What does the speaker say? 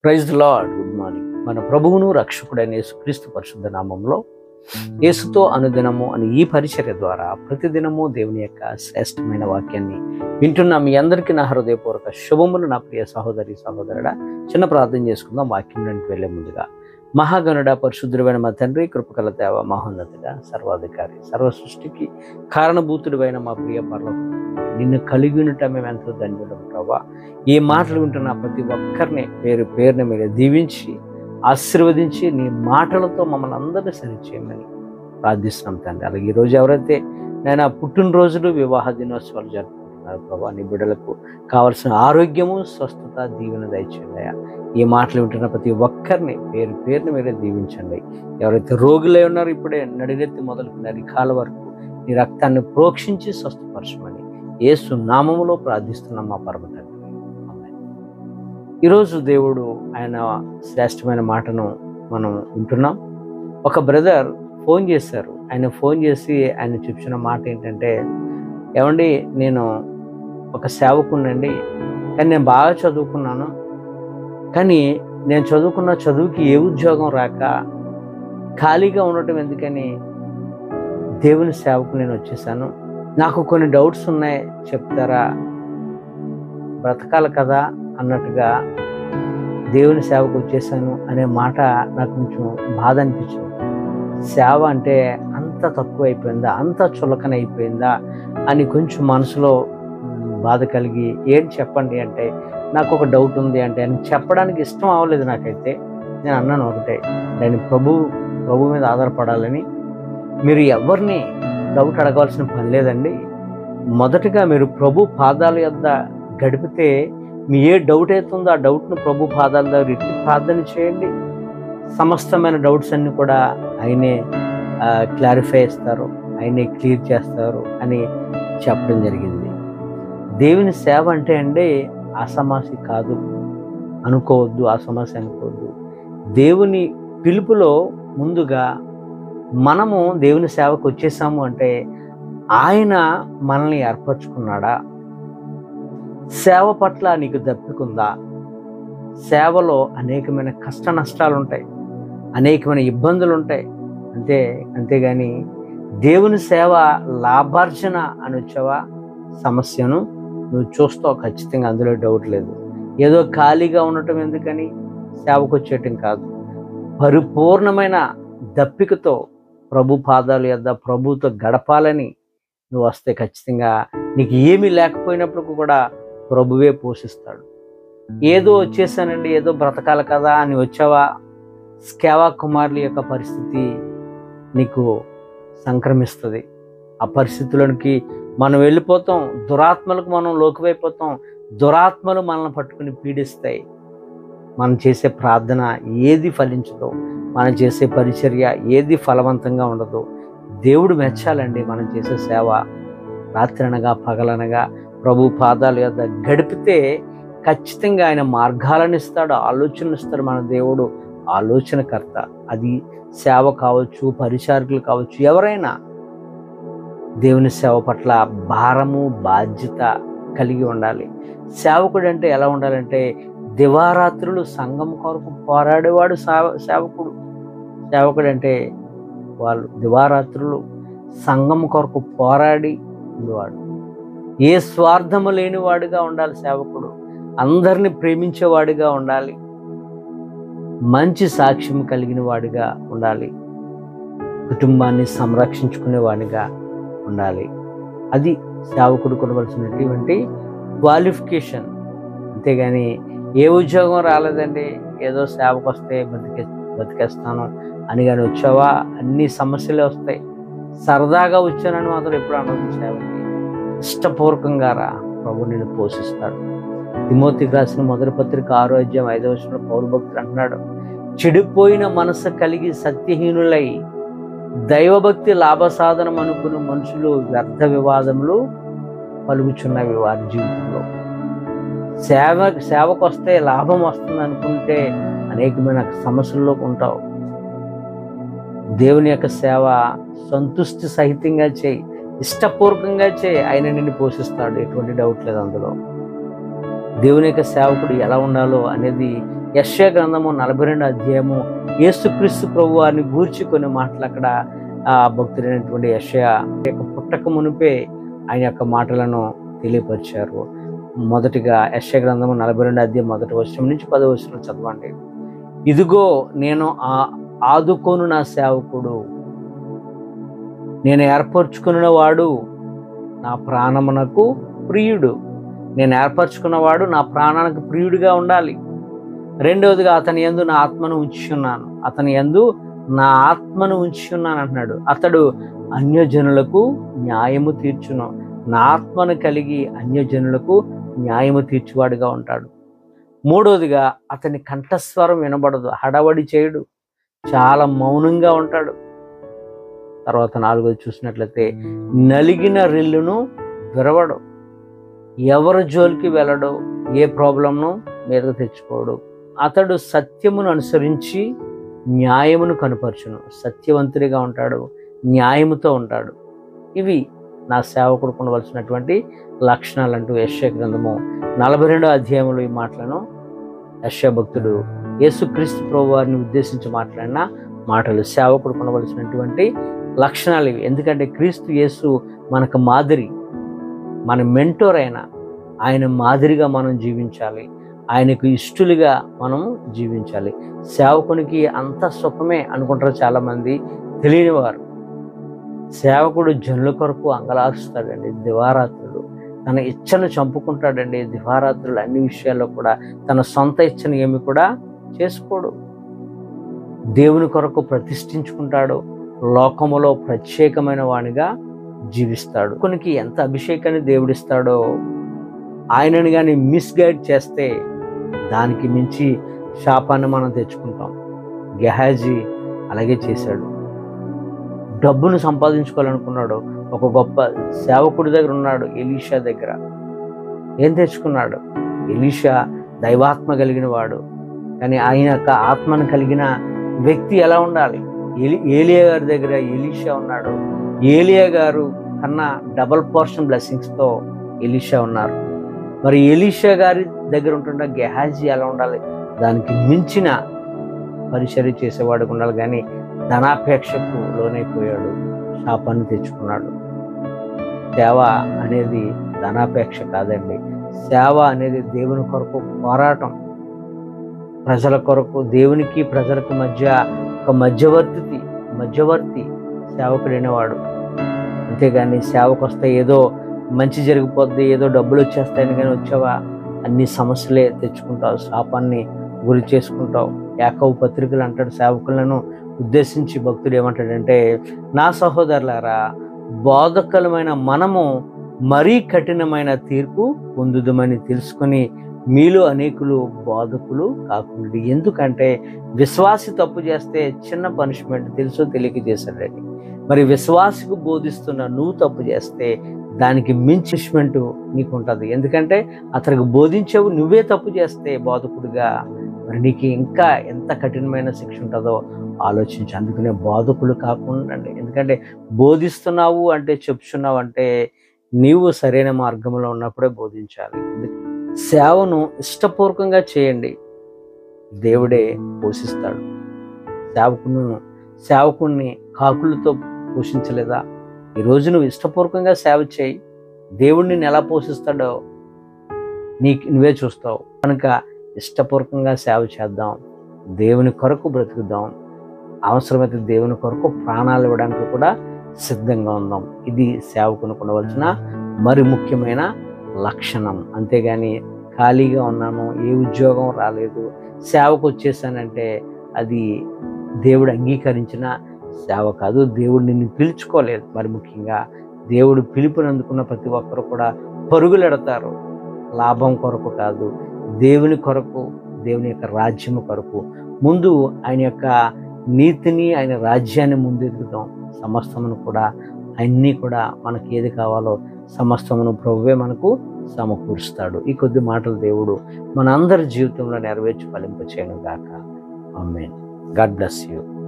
Praise the lord. Good morning. మన ప్రభువును రక్షకుడైన యేసుక్రీస్తు పరిశుద్ధ నామంలో యేసుతో అనుదినము అని ఈ పరిచర్య ద్వారా ప్రతిదినము దేవుని యొక్క శ్రేష్టమైన వాక్యాన్ని వింటున్న మీ అందరికీ నా హృదయపూర్వక శుభములు. నా ప్రియ సహోదరి సహోదరుడా, చిన్న ప్రార్థన చేసుకుందాం వాక్యంలోకి వెళ్లే ముందుగా. మహాగణుడ పరిశుద్ధుడైన మా తండ్రి, కృపకల దేవ, మహోన్నతుడ, సర్వాధికారి, సర్వ సృష్టికి కారణభూతుడైన మా ప్రియ పరలోక నిన్ను కలిగి ఉండటం మేము ఎంతో ధన్యులం ప్రభా. ఈ మాటలు వింటున్న ప్రతి ఒక్కరిని పేరు పేరున మీరు దీవించి ఆశీర్వదించి నీ మాటలతో మమ్మల్ని అందరినీ సరిచేయమని ప్రార్థిస్తున్నాం తండ్రి. అలాగే ఈరోజు ఎవరైతే నేను పుట్టినరోజులు, వివాహ దినోత్సవాలు జరుపుకుంటున్నారు ప్రభా, నీ బిడ్డలకు కావలసిన ఆరోగ్యము, స్వస్థత, దీవెన దయచేయండి. ఈ మాటలు వింటున్న ప్రతి ఒక్కరిని పేరు పేరుని మీరే దీవించండి. ఎవరైతే రోగులై ఉన్నారో ఇప్పుడే నడినెత్తి మొదలుకున్న అరికాల వరకు నీ రక్తాన్ని ప్రోక్షించి స్వస్థపరచమని యేసు నామములో ప్రార్థిస్తున్నాం మా పరమ తండ్రి. ఈరోజు దేవుడు ఆయన శ్రేష్టమైన మాటను మనం వింటున్నాం. ఒక బ్రదర్ ఫోన్ చేశారు. ఆయన ఫోన్ చేసి ఆయన చెప్పిన మాట ఏంటంటే, ఏమండి నేను ఒక సేవకునండి, కానీ నేను బాగా చదువుకున్నాను, కానీ నేను చదువుకున్న చదువుకి ఏ ఉద్యోగం రాక ఖాళీగా ఉండటం ఎందుకని దేవుని సేవకు నేను వచ్చేసాను. నాకు కొన్ని డౌట్స్ ఉన్నాయి, చెప్తారా? బ్రతకాలి కదా అన్నట్టుగా దేవుని సేవకు వచ్చేసాను అనే మాట నాకు కొంచెం బాధ అనిపించింది. సేవ అంటే అంత తక్కువ అయిపోయిందా, అంత చులకన అయిపోయిందా అని కొంచెం మనసులో బాధ కలిగి, ఏంటి చెప్పండి అంటే, నాకు ఒక డౌట్ ఉంది అంటే ఆయన చెప్పడానికి ఇష్టం అవ్వలేదు నాకైతే. నేను అన్నాను ఒకటే, నేను ప్రభు మీద ఆధారపడాలని. మీరు ఎవరిని డౌట్ అడగాల్సిన పని లేదండి. మొదటగా మీరు ప్రభు పాదాల యొద్ద గడిపితే మీ ఏ డౌట్ అవుతుందో ఆ డౌట్ను ప్రభు పాదాల దగ్గర ఎట్టి ప్రార్థన చేయండి. సమస్తమైన డౌట్స్ అన్ని కూడా ఆయనే క్లారిఫై చేస్తారు, ఆయనే క్లియర్ చేస్తారు అని చెప్పడం జరిగింది. దేవుని సేవ అంటే అండి ఆసమాసి కాదు అనుకోవద్దు, ఆసమాసి అనుకోవద్దు. దేవుని పిలుపులో ముందుగా మనము దేవుని సేవకు వచ్చేసాము అంటే ఆయన మనల్ని ఏర్పరచుకున్నాడా? సేవ పట్ల నీకు దప్పికుందా? సేవలో అనేకమైన కష్ట నష్టాలు ఉంటాయి, అనేకమైన ఇబ్బందులు ఉంటాయి. అంతేగాని దేవుని సేవ లాభార్జన అని వచ్చావా, సమస్యను నువ్వు చూస్తావు ఖచ్చితంగా, అందులో డౌట్ లేదు. ఏదో ఖాళీగా ఉండటం ఎందుకని సేవకు వచ్చేయటం కాదు. పరిపూర్ణమైన దప్పికతో ప్రభు పాదాల యొద్ద ప్రభుతో గడపాలని నువ్వు వస్తే ఖచ్చితంగా నీకు ఏమీ లేకపోయినప్పుడు కూడా ప్రభువే పోషిస్తాడు. ఏదో వచ్చేసానండి, ఏదో బ్రతకాలి కదా అని వచ్చావా, స్కేవా కుమారుల యొక్క పరిస్థితి నీకు సంక్రమిస్తుంది. ఆ పరిస్థితులకి మనం వెళ్ళిపోతాం, దురాత్మలకు మనం లోకువైపోతాం. దురాత్మలు మనల్ని పట్టుకుని పీడిస్తాయి. మనం చేసే ప్రార్థన ఏది ఫలించదో, మనం చేసే పరిచర్య ఏది ఫలవంతంగా ఉండదో. దేవుడు మెచ్చాలండి మనం చేసే సేవ. రాత్రనగా పగలనగా ప్రభు పాదాల యొద్ద గడిపితే ఖచ్చితంగా ఆయన మార్గాలను ఇస్తాడు, ఆలోచనలు ఇస్తాడు. మన దేవుడు ఆలోచనకర్త. అది సేవ కావచ్చు, పరిచారకులు కావచ్చు, ఎవరైనా దేవుని సేవ పట్ల భారము, బాధ్యత కలిగి ఉండాలి. సేవకుడు అంటే ఎలా ఉండాలంటే, దివారాత్రులు సంఘం కొరకు పోరాడేవాడు సేవకుడు. సేవకుడు అంటే వాళ్ళు దివారాత్రులు సంఘం కొరకు పోరాడి ఉండేవాడు. ఏ స్వార్థము లేనివాడుగా ఉండాలి సేవకుడు. అందరిని ప్రేమించేవాడిగా ఉండాలి. మంచి సాక్ష్యం కలిగిన వాడిగా ఉండాలి. కుటుంబాన్ని సంరక్షించుకునేవాడిగా ఉండాలి. అది సేవకుడు కొనవలసినటువంటి క్వాలిఫికేషన్. అంతేగాని ఏ ఉద్యోగం రాలేదండి, ఏదో సేవకు వస్తే బతికేస్తాను అని కానీ వచ్చావా, అన్ని సమస్యలే వస్తాయి. సరదాగా వచ్చానని మాత్రం ఎప్పుడు అనవద్దు. సేవకి ఇష్టపూర్వకంగా రా, ప్రభు నిన్ను పోషిస్తాడు. తిమోతికి రాసిన మొదటి పత్రిక 6:5 పౌలు భక్తుడు అంటున్నాడు, చెడిపోయిన మనసు కలిగి సత్యహీనులై దైవభక్తి లాభసాధనం అనుకుని మనుషులు వ్యర్థ వివాదములు పలుకుచున్నవి వారి జీవితంలో. సేవకు వస్తే లాభం వస్తుంది అనుకుంటే అనేకమైన సమస్యల్లోకి ఉంటావు. దేవుని యొక్క సేవ సంతుష్టి సహితంగా చేయి, ఇష్టపూర్వకంగా చేయి, ఆయన నిన్ను పోషిస్తాడు. ఎటువంటి డౌట్ లేదు అందులో. దేవుని యొక్క సేవకుడు ఎలా ఉండాలో అనేది యెషయా గ్రంథము 42 అధ్యాయము యేసుక్రీస్తు ప్రభు వారిని గూర్చి కొన్ని మాటలు అక్కడ భక్తుడైనటువంటి యెషయా యొక్క పుట్టక మునిపే ఆయన యొక్క మాటలను తెలియపరిచారు. మొదటిగా యెషయా గ్రంథము 42 అధ్యాయం 1వ వచనం నుంచి 10వ వచనం చదవండి. ఇదిగో నేను ఆదుకోను నా సేవకుడు, నేను ఏర్పరచుకున్న వాడు నా ప్రాణమునకు ప్రియుడు. నేను ఏర్పరచుకున్నవాడు నా ప్రాణానికి ప్రియుడిగా ఉండాలి. రెండవదిగా అతని యందు నా ఆత్మను ఉంచి ఉన్నాను, అతని యందు నా ఆత్మను ఉంచి ఉన్నాను అంటున్నాడు. అతడు అన్యజనులకు న్యాయము తీర్చును, నా ఆత్మను కలిగి అన్యజనులకు న్యాయము తీర్చువాడుగా ఉంటాడు. మూడవదిగా అతని కంఠస్వరం వినబడదు, హడావడి చేయడు, చాలా మౌనంగా ఉంటాడు. తర్వాత 4వది చూసినట్లయితే నలిగిన రెల్లును విరవడు, ఎవరి జోలికి వెళ్ళడు, ఏ ప్రాబ్లంను మీదకు తెచ్చుకోడు. అతడు సత్యమును అనుసరించి న్యాయమును కనుపరచును, సత్యవంతుడిగా ఉంటాడు, న్యాయముతో ఉంటాడు. ఇవి నా సేవకుడు ఉండవలసినటువంటి లక్షణాలు అంటూ యెషయా గ్రంథము 42వ అధ్యాయంలో ఈ మాటలను యెషయా భక్తుడు యేసుక్రీస్తు ప్రభు వారిని ఉద్దేశించి మాట్లాడిన మాటలు. సేవకుడు ఉండవలసినటువంటి లక్షణాలు ఇవి. ఎందుకంటే క్రీస్తు యేసు మనకు మాదిరి, మన మెంటోర్ అయిన ఆయన మాదిరిగా మనం జీవించాలి, ఆయనకు ఇష్టలుగా మనం జీవించాలి. సేవకునికి అంత సుఖమే అనుకుంటారు చాలామంది, తెలియని వారు. సేవకుడు జనుల కొరకు అంగలారుస్తాడండి, దివారాత్రులు తన ఇచ్చను చంపుకుంటాడండి. దివారాత్రులు అన్ని విషయాల్లో కూడా తన సొంత ఇచ్చను ఏమి కూడా చేసుకోడు, దేవుని కొరకు ప్రతిష్ఠించుకుంటాడు, లోకములో ప్రత్యేకమైన వానిగా జీవిస్తాడు. కొనికి ఎంత అభిషేకాన్ని దేవుడిస్తాడో, ఆయనను కానీ మిస్గైడ్ చేస్తే దానికి మించి శాపాన్ని మనం తెచ్చుకుంటాం. గెహాజీ అలాగే చేశాడు. డబ్బును సంపాదించుకోవాలనుకున్నాడు. ఒక గొప్ప సేవకుడి దగ్గర ఉన్నాడు, ఎలీషా దగ్గర. ఏం తెచ్చుకున్నాడు? ఎలీషా దైవాత్మ కలిగిన వాడు, కానీ ఆయన యొక్క ఆత్మను కలిగిన వ్యక్తి ఎలా ఉండాలి? ఏలియా గారి దగ్గర ఎలీషా ఉన్నాడు. ఏలియా గారు కన్నా డబల్ పోర్షన్ బ్లెస్సింగ్స్తో ఎలీషా ఉన్నారు. మరి ఎలీషా గారి దగ్గర ఉంటున్న గెహాజీ ఎలా ఉండాలి? దానికి మించిన పరిచర్య చేసేవాడికి ఉండాలి. కానీ ధనాపేక్షకు లోనైపోయాడు, శాపాన్ని తెచ్చుకున్నాడు. సేవ అనేది ధనాపేక్ష కాదండి. సేవ అనేది దేవుని కొరకు పోరాటం, ప్రజల కొరకు, దేవునికి ప్రజలకు మధ్య ఒక మధ్యవర్తి సేవకుడైనవాడు. అంతేగాని సేవకు వస్తే ఏదో మంచి జరిగిపోద్ది, ఏదో డబ్బులు వచ్చేస్తాయని కానీ వచ్చావా, అన్ని సమస్యలే తెచ్చుకుంటావు, శాపాన్ని గురి చేసుకుంటావు. యాకోబు పత్రికలు అంటాడు, సేవకులను ఉద్దేశించి భక్తుడు ఏమంటాడంటే, నా సహోదరులారా, బోధకులమైన మనము మరీ కఠినమైన తీర్పు పొందుదమని తెలుసుకొని మీలో అనేకులు బోధకులు కాకుండా. ఎందుకంటే విశ్వాసి తప్పు చేస్తే చిన్న పనిష్మెంట్, తెలుసో తెలియక చేశాడండి. మరి విశ్వాసికు బోధిస్తున్న నువ్వు తప్పు చేస్తే దానికి మించి పనిష్మెంట్ నీకు ఉంటుంది. ఎందుకంటే అతనికి బోధించావు, నువ్వే తప్పు చేస్తే బోధకుడిగా, మరి నీకు ఇంకా ఎంత కఠినమైన శిక్ష ఉంటుందో ఆలోచించు. అందుకనే బోధకులు కాకుండా, ఎందుకంటే బోధిస్తున్నావు అంటే, చెప్తున్నావు అంటే నీవు సరైన మార్గంలో ఉన్నప్పుడే బోధించాలి. సేవను ఇష్టపూర్వకంగా చేయండి, దేవుడే పోషిస్తాడు. సేవకుణ్ణి కాకులతో పోషించలేదా? ఈరోజు నువ్వు ఇష్టపూర్వకంగా సేవ చేయి, దేవుడిని ఎలా పోషిస్తాడో నువ్వే చూస్తావు. కనుక ఇష్టపూర్వకంగా సేవ చేద్దాం, దేవుని కొరకు బ్రతుకుదాం, అవసరమైతే దేవుని కొరకు ప్రాణాలు ఇవ్వడానికి కూడా సిద్ధంగా ఉందాం. ఇది సేవకునికి ఉండవలసిన మరి ముఖ్యమైన లక్షణం. అంతేగాని ఖాళీగా ఉన్నాను, ఏ ఉద్యోగం రాలేదు, సేవకు వచ్చేసానంటే అది దేవుడు అంగీకరించిన సేవ కాదు. దేవుడు నిన్ను పిలుచుకోలేదు. మరి ముఖ్యంగా దేవుడు పిలుపునందుకున్న ప్రతి ఒక్కరు కూడా పరుగులెడతారు, లాభం కొరకు కాదు, దేవుని కొరకు, దేవుని యొక్క రాజ్యము కొరకు. ముందు ఆయన యొక్క నీతిని, ఆయన రాజ్యాన్ని ముందెదుగుదాం. సమస్తమును కూడా, అన్నీ కూడా మనకి ఏది కావాలో సమస్తమును ప్రభువే మనకు సమకూరుస్తాడు. ఈ కొద్ది మాటలు దేవుడు మనందరి జీవితంలో నెరవేర్చి ఫలింపచేయను గాక. ఆమేన్. God bless you.